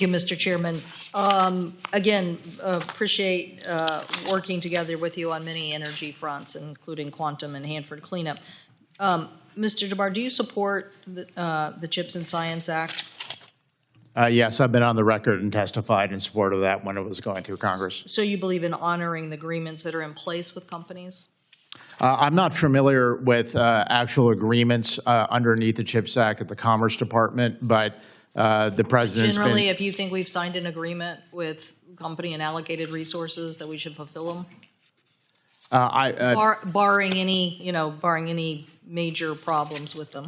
you, Mr. Chairman. Again, appreciate working together with you on many energy fronts, including quantum and Hanford cleanup. Mr. Dabbar, do you support the CHIPS and Science Act? Yes, I've been on the record and testified in support of that when it was going through Congress. So you believe in honoring the agreements that are in place with companies? I'm not familiar with actual agreements underneath the CHIPS Act at the Commerce Department, but the president's generally, if you think we've signed an agreement with company and allocated resources, that we should fulfill them, barring any major problems with them.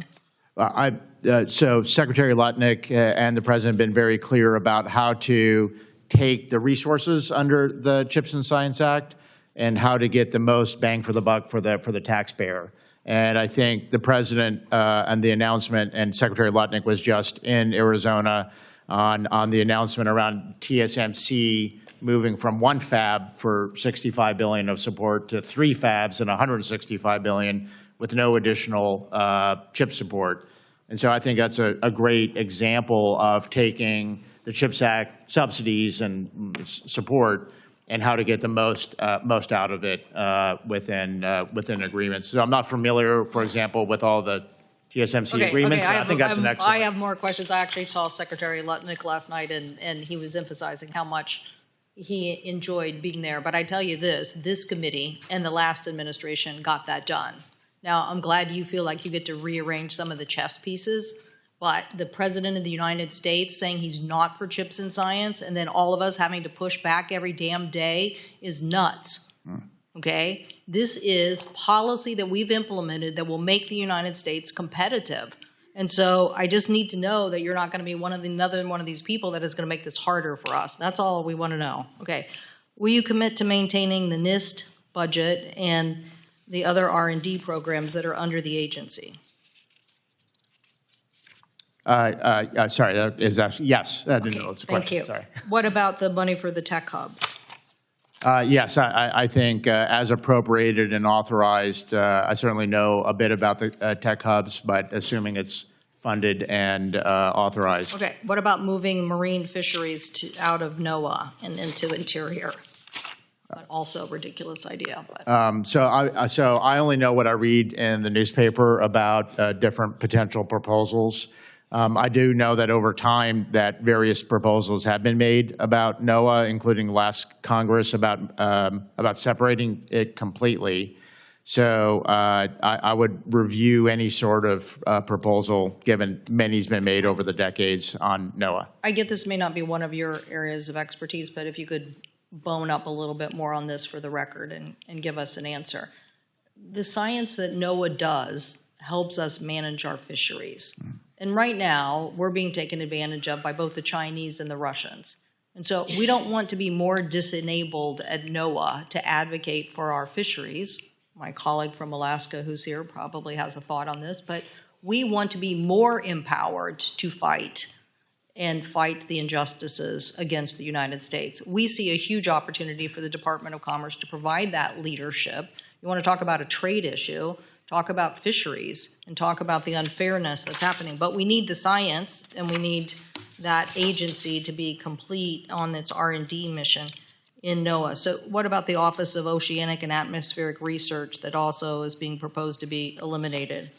So Secretary Lutnick and the president have been very clear about how to take the resources under the CHIPS and Science Act and how to get the most bang for the buck for the taxpayer. And I think the president and the announcement, and Secretary Lutnick was just in Arizona on the announcement around TSMC moving from one fab for $65 billion of support to 3 fabs and $165 billion with no additional chip support. And so I think that's a great example of taking the CHIPS Act subsidies and support and how to get the most out of it within agreements. So I'm not familiar, for example, with all the TSMC agreements, but I think that's an excellent. I have more questions. I actually saw Secretary Lutnick last night, and he was emphasizing how much he enjoyed being there. But I tell you this committee and the last administration got that done. Now, I'm glad you feel like you get to rearrange some of the chess pieces, but the President of the United States saying he's not for CHIPS and Science, and then all of us having to push back every damn day is nuts, okay? This is policy that we've implemented that will make the United States competitive. And so I just need to know that you're not going to be another one of these people that is going to make this harder for us. That's all we want to know. Okay. Will you commit to maintaining the NIST budget and the other R&D programs that are under the agency? Sorry, is actually, yes. I didn't know it was a question. Thank you. Sorry. What about the money for the tech hubs? Yes, I think as appropriated and authorized, I certainly know a bit about the tech hubs, but assuming it's funded and authorized. Okay. What about moving marine fisheries out of NOAA and into Interior? But also a ridiculous idea. But. So I only know what I read in the newspaper about different potential proposals. I do know that over time that various proposals have been made about NOAA, including last Congress, about separating it completely. So I would review any sort of proposal, given many's been made over the decades on NOAA. I get this may not be one of your areas of expertise, but if you could bone up a little bit more on this for the record and give us an answer. The science that NOAA does helps us manage our fisheries. And right now, we're being taken advantage of by both the Chinese and the Russians. And so we don't want to be more disenabled at NOAA to advocate for our fisheries. My colleague from Alaska who's here probably has a thought on this, but we want to be more empowered to fight the injustices against the United States. We see a huge opportunity for the Department of Commerce to provide that leadership. You want to talk about a trade issue, talk about fisheries, and talk about the unfairness that's happening. But we need the science, and we need that agency to be complete on its R&D mission in NOAA. So what about the Office of Oceanic and Atmospheric Research that also is being proposed to be eliminated?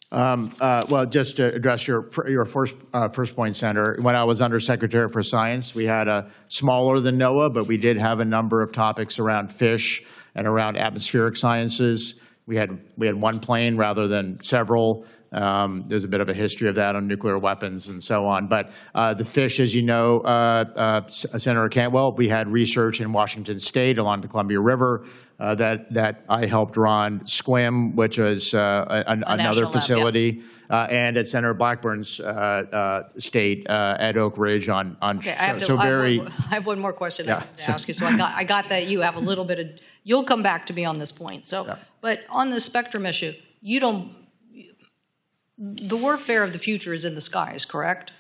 Well, just to address your first point, Senator, when I was Undersecretary for Science, we had a smaller than NOAA, but we did have a number of topics around fish and around atmospheric sciences. We had one plane rather than several. There's a bit of a history of that on nuclear weapons and so on. But the fish, as you know, Senator Cantwell, we had research in Washington State along the Columbia River that I helped run. SQUIM, which was another facility, and at Senator Blackburn's state at Oak Ridge on okay, I have one more question to ask you. So I got that you have a little bit of. You'll come back to me on this point. So, but on the spectrum issue, you don't. The warfare of the future is in the skies, correct?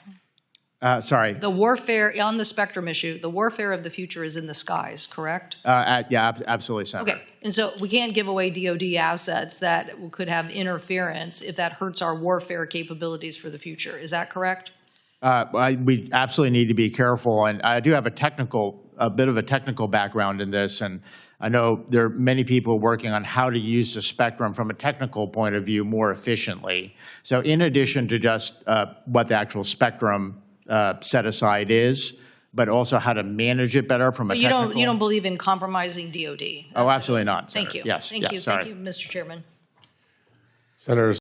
Sorry. The warfare on the spectrum issue, the warfare of the future is in the skies, correct? Yeah, absolutely, Senator. Okay, and so we can't give away DOD assets that could have interference if that hurts our warfare capabilities for the future. Is that correct? We absolutely need to be careful, and I do have a bit of a technical background in this, and I know there are many people working on how to use the spectrum from a technical point of view more efficiently. So in addition to just what the actual spectrum set aside is, but also how to manage it better from a But technical. you don't believe in compromising DOD? Oh, absolutely not, Thank Senator. you. Yes, Thank yes, you. sorry. Thank you, Mr. Chairman. Senator